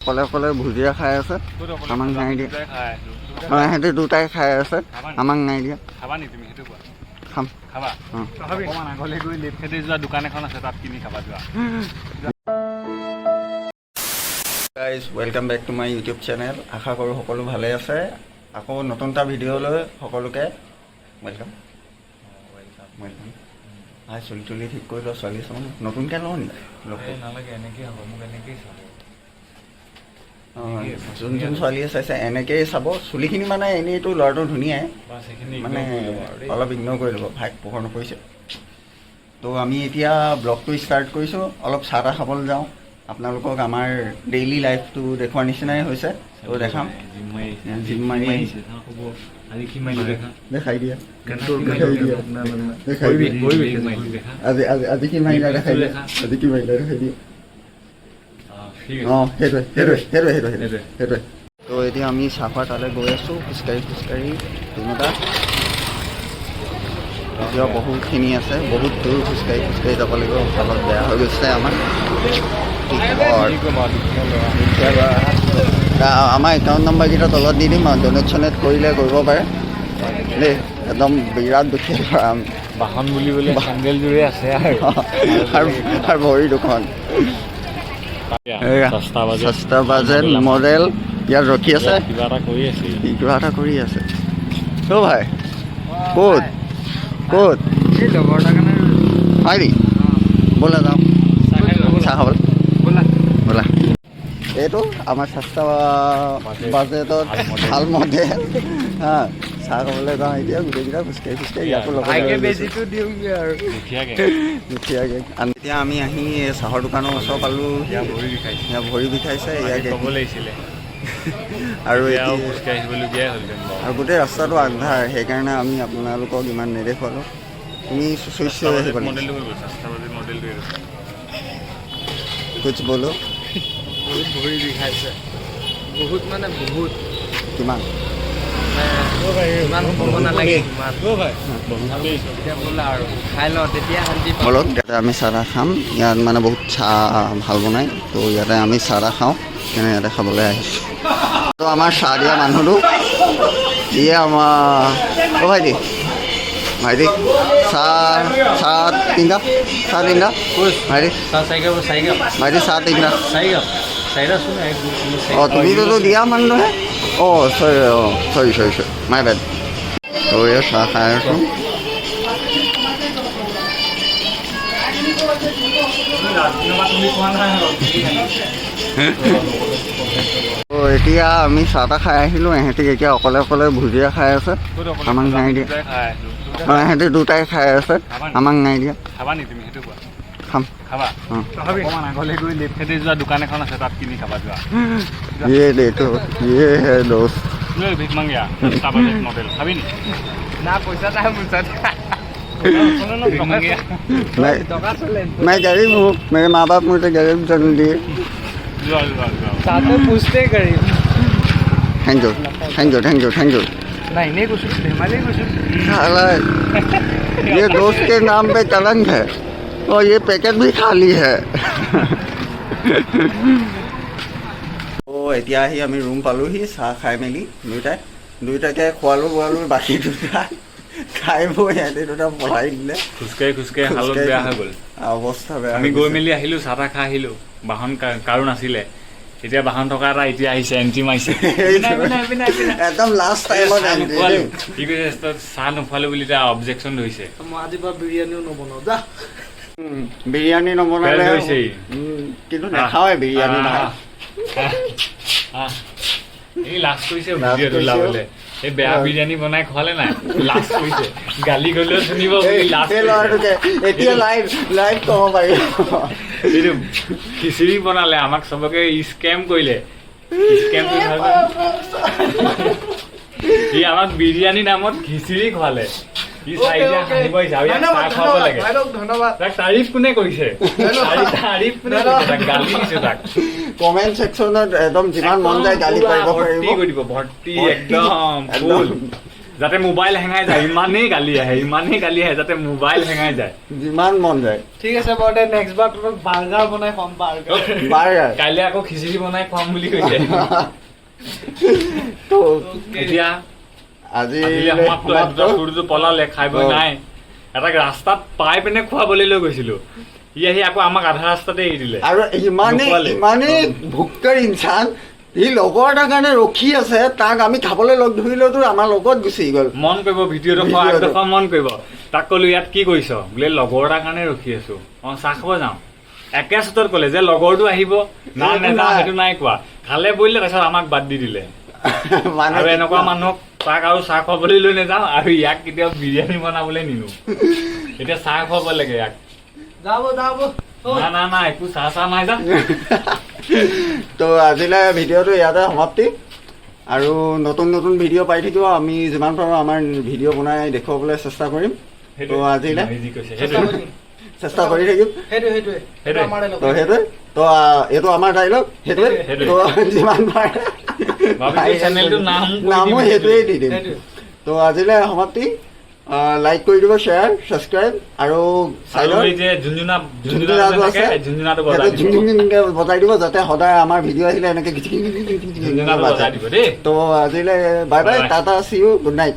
অকলে অকলে ভুজিয়া খাই আছে, আমাক নাই দিয়া। সিহঁতে দুটাই খাই আছে, আমাক নাই দিয়া। খাবা নি তুমি? সেইটো কোৱা। খাম। খাবা? অকণমান আগলৈ গৈ লেফ্টেদি যোৱা দোকান এখন আছে, তাত কিনি খাবা যোৱা। Guys welcome back to my YouTube channel. আশা কৰোঁ সকলো ভালে আছে। আকৌ নতুন এটা ভিডিঅ'লৈ সকলোকে ৱেলকাম। হাই চুলি তুলি ঠিক কৰি লওঁ, ছোৱালী চাওঁ নতুনকৈ লওঁ নি? নালাগে, এনেকেই হ'ব, মোক এনেকেই চাব। যোন যোন ছোৱালীয়ে চাইছে এনেকেই চাব। চুলিখিনি মানে এনেইতো ল'ৰাটো ধুনীয়াই, মানে অলপ ইগন'ৰ কৰি ল'ব। ভাইক পোহৰ নপৰিছে। তো আমি এতিয়া ব্লগটো ষ্টাৰ্ট কৰিছোঁ। অলপ চাহ তাহ খাবলৈ যাওঁ। আপোনালোকক আমাৰ ডেইলি লাইফটো দেখুৱাৰ নিচিনাই হৈছে, তো দেখাম। জিম মাৰি দেখাই দিয়া, আজি কি মাৰিলা দেখাই দিয়া, আজি কি মাৰিলা দেখাই দিয়া। অঁ সেইটোৱে। তো এতিয়া আমি চাহপাত তালৈ গৈ আছোঁ, খোজকাঢ়ি তিনিটা। এতিয়াও বহুতখিনি আছে, বহুত দূৰ খোজকাঢ়ি যাব লাগিব। অলপ বেয়া হৈ গৈছে আমাৰ। আমাৰ একাউণ্ট নম্বৰকেইটা তলত দি দিম আৰু ডনেট চনেট কৰিলে কৰিব পাৰে দেই। একদম বিৰাট দুখীয়া ল'ৰা আমি। বাহন বুলিবলৈ চেণ্ডেলযোৰে আছে আৰু ভৰি দুখন। চেষ্টা বাজেট মডেল ইয়াত ৰখি আছে, কিবা এটা কৰি আছে। অ ভাই ক'ত হয় নি? ব'লা যাওঁ চাহ খাবলৈ, ব'লা। এইটো আমাৰ চেষ্টা বাজেটত ভাল মডেল হা। চাহ খাবলৈ যাওঁ এতিয়া, গোটেইকেইটা খোজকাঢ়ি ইয়াতো লগত দুখীয়াকৈ। এতিয়া আমি আহি চাহৰ দোকানৰ ওচৰ পালোঁ। ভৰি বিষাইছে ইয়াকে আৰু গোটেই ৰাস্তাটো আন্ধাৰ, সেইকাৰণে আমি আপোনালোকক ইমান নেদেখুৱালোঁ। তুমি আহিব কুছ বলো। বহুত ভৰি বিষাইছে, বহুত মানে বহুত। কিমান ক'ব নালাগে, আৰু খাই লওঁ তেতিয়া শান্তি পাওঁ। বলক ইয়াতে আমি চাহ তাহ খাম। ইয়াত মানে বহুত চাহ ভাল বনায়, তো ইয়াতে আমি চাহ তাহ খাওঁ, সেইকাৰণে ইয়াতে খাবলৈ আহিছোঁ। তো আমাৰ চাহ দিয়া মানুহটো ইয়ে আমাৰ অ' ভাইটি চাহ তিনিটা ভাইটি চাহ তিনিটা। অঁ তুমিতো দিয়া মানুহে। অঁ চৰি মাই বেড। তো এই চাহ খাই আছোঁ। এতিয়া আমি চাহ তাহ খাই আহিলোঁ। এহেঁতি এতিয়া অকলে অকলে ভুজিয়া খাই আছে, আমাক নাই দিয়া। সিহঁতে দুটাই খাই আছে, আমাক নাই দিয়া। খাবা নি তুমি? সেইটো কোৱা। খাম। খাবা? অকণমান আগলৈ গৈ লেফ্টেদি যোৱা দোকান এখন আছে, তাত কিনি খাবা যোৱা। হে দোস্ত ভিক মাংগিয়া মডেল খাবি নি? না পইচা নাই মোৰ ওচৰত। मैं गरीब हूँ, मेरे माँ बाप मुझे गरीब जन्म दिए। पूछते गरीब। Thank you. नहीं कुछ धीमाली कुछ। ये दोस्त के नाम पे कलंक है और ये पैकेट भी खाली है। এতিয়া আহি আমি ৰুম পালোহি। চাহ খাই মেলি দুইটাকে খোৱালোঁ বাকী দুটা খাই বৈ সিহঁতে দুটা পঢ়াই দিলে। খোজকাঢ়ি হালত বেয়া হৈ গ'ল, অৱস্থা বেয়া। আমি গৈ মেলি আহিলোঁ, চাহ তাহ খাই আহিলোঁ। বাহন কাৰো নাছিলে। এতিয়া বাহন থকা এটা এতিয়া আহিছে, এণ্ট্ৰি মাৰিছে একদম লাষ্ট টাইমত। কি কৈছে চাহ নোখোৱালো বুলি এতিয়া অবজেকশ্যন ধৰিছে। মই আজিৰ পৰা বিৰিয়ানীও নবনাওঁ যা। বিৰিয়ানী নবনালে কিন্তু নাখাওঁৱে বিৰিয়ানী। এই লাষ্ট কৰিছে ভিডিঅ'টো ওলাবলে। এই বেয়া বিৰিয়ানী বনাই খোৱালে নাই, লাষ্ট কৰিছে। গালি গলেও শুনিব এতিয়া লাইভ ক'ব পাৰিব। এইটো খিচিৰি বনালে, আমাক চবকে স্কেম কৰিলে। সি আমাক বিৰিয়ানী নামত খিচিৰি খোৱালে। তাৰিফ কোনে কৰিছে? গালি দিছে তাক। কমেণ্ট ছেকশ্যনত একদম যিমান মন যায় গালি পাৰিব, ভৰ্তি একদম ফুল। যাতে মোবাইল হেঙাই যায়, ইমানেই গালি আহে যাতে মোবাইল হেঙাই যায়। যিমান মন যায়। ঠিক আছে বাৰু দে, নেক্সট বাৰ তোক বাৰ্গাৰ বনাই খুৱাম, বাৰ্গাৰ। বাৰ্গাৰ। কাইলৈ আকৌ খিচিৰি বনাই খুৱাম বুলি কৈছে। তো এতিয়া আজি সূৰ্যটো পলালে, খাই বৈ নাই। এটা ৰাস্তাত পাই পিনে খুৱাবলৈ লৈ গৈছিলো, সি আহি আকৌ আমাক আধা ৰাস্তাতে এৰি দিলে। আৰু ইমানেই ভোক্তৰ ইনচান, সি লগৰ এটাৰ কাৰণে ৰখি আছে, তাক আমি খাবলৈ লগ ধৰিলেতো আমাৰ লগত গুচি গ'ল। মন কৰিব ভিডিঅ'টো আগডোখৰ মন কৰিব। তাক ক'লো ইয়াত কি কৰিছ, বোলে লগৰ এটাৰ কাৰণে ৰখি আছো, চাহ খাব যাওঁ। একে চুটত ক'লে যে লগৰটো আহিব, না নেযাওঁ, সেইটো নাই কোৱা। খালে বলিলে, তাৰপিছত আমাক বাদ দি দিলে। আৰু এনেকুৱা মানুহক তাক আৰু চাহ খুৱাবলৈ লৈ নাযাওঁ, আৰু ইয়াক কেতিয়াও বিৰিয়ানী বনাবলৈ নিনো। এতিয়া চাহ খুৱাব লাগে ইয়াক। যাব না একো চাহ নাই যা। তো আজিলৈ ভিডিঅ'টো ইয়াতে সমাপ্তি। আৰু নতুন নতুন ভিডিঅ' পাই থাকিব, আমি যিমান পাৰোঁ আমাৰ ভিডিঅ' বনাই দেখুৱাবলৈ চেষ্টা কৰিম। তো আজিলৈ চেষ্টা কৰি থাকিম। তো সেইটোৱে, তো এইটো আমাৰ ডাইলগ, সেইটোৱে। তো যিমান পাৰে নামো সেইটোৱেই দি দিম। তো আজিলৈ সমাপ্তি। লাইক কৰি দিব, শ্বেয়াৰ, ছাবস্ক্ৰাইব, আৰু ঝুনঝুনাটো আছে, ঝুনঝুনকে বজাই দিব, যাতে সদায় আমাৰ ভিডিঅ' আহিলে এনেকে। তো আজিলৈ bye bye, tata, see you, good night.